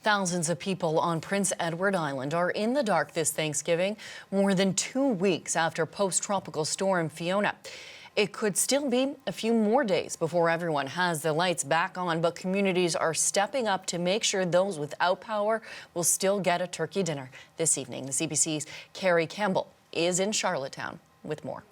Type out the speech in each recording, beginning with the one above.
Thousands of people on Prince Edward Island are in the dark this Thanksgiving, more than 2 weeks after post-tropical storm Fiona. It could still be a few more days before everyone has the lights back on, but communities are stepping up to make sure those without power will still get a turkey dinner this evening. The CBC's Carrie Campbell is in Charlottetown with more.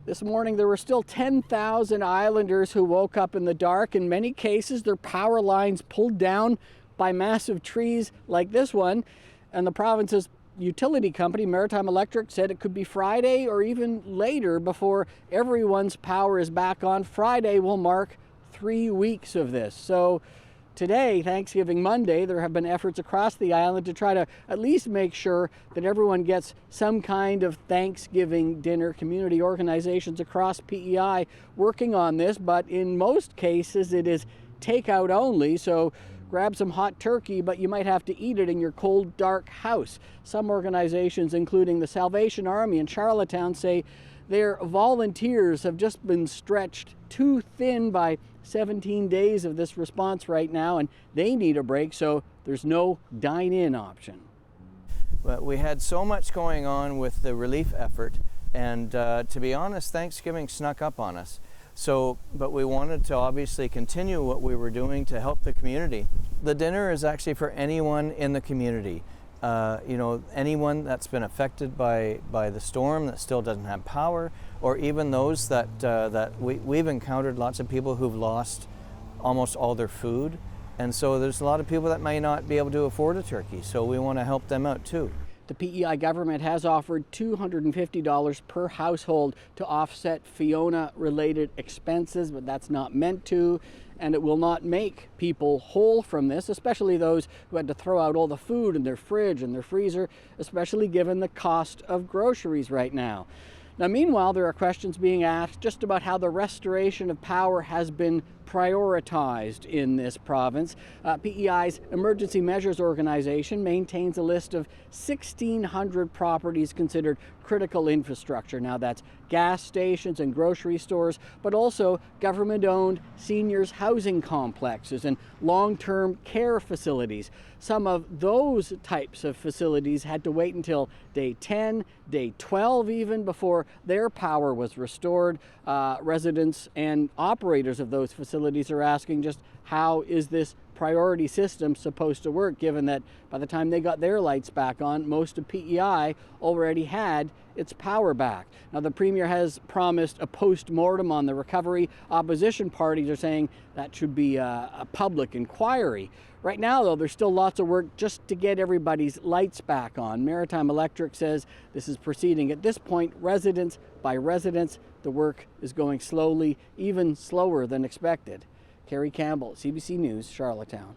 This morning, there were still 10,000 islanders who woke up in the dark. In many cases, their power lines pulled down by massive trees like this one. And the province's utility company, Maritime Electric, said it could be Friday or even later before everyone's power is back on. Friday will mark 3 weeks of this. So today, Thanksgiving Monday, there have been efforts across the island to try to at least make sure that everyone gets some kind of Thanksgiving dinner. Community organizations across P.E.I. working on this, but in most cases it is takeout only, so grab some hot turkey, but you might have to eat it in your cold, dark house. Some organizations, including the Salvation Army in Charlottetown, say their volunteers have just been stretched too thin by 17 days of this response right now, and they need a break, so there's no dine-in option. But we had so much going on with the relief effort, and to be honest, Thanksgiving snuck up on us. But we wanted to obviously continue what we were doing to help the community. The dinner is actually for anyone in the community. Anyone that's been affected by the storm that still doesn't have power, or even those that we've encountered lots of people who've lost almost all their food. And so there's a lot of people that may not be able to afford a turkey, so we want to help them out too. The P.E.I. government has offered $250 per household to offset Fiona-related expenses, but that's not meant to, and it will not make people whole from this, especially those who had to throw out all the food in their fridge and their freezer, especially given the cost of groceries right now. Now, meanwhile, there are questions being asked just about how the restoration of power has been prioritized in this province. P.E.I.'s Emergency Measures Organization maintains a list of 1,600 properties considered critical infrastructure. Now, that's gas stations and grocery stores, but also government-owned seniors housing complexes and long-term care facilities. Some of those types of facilities had to wait until day 10, day 12 even, before their power was restored. Residents and operators of those facilities are asking just how is this priority system supposed to work, given that by the time they got their lights back on, most of P.E.I. already had its power back. Now, the Premier has promised a post-mortem on the recovery. Opposition parties are saying that should be a public inquiry. Right now, though, there's still lots of work just to get everybody's lights back on. Maritime Electric says this is proceeding at this point, residence by residence. The work is going slowly, even slower than expected. Carrie Campbell, CBC News, Charlottetown.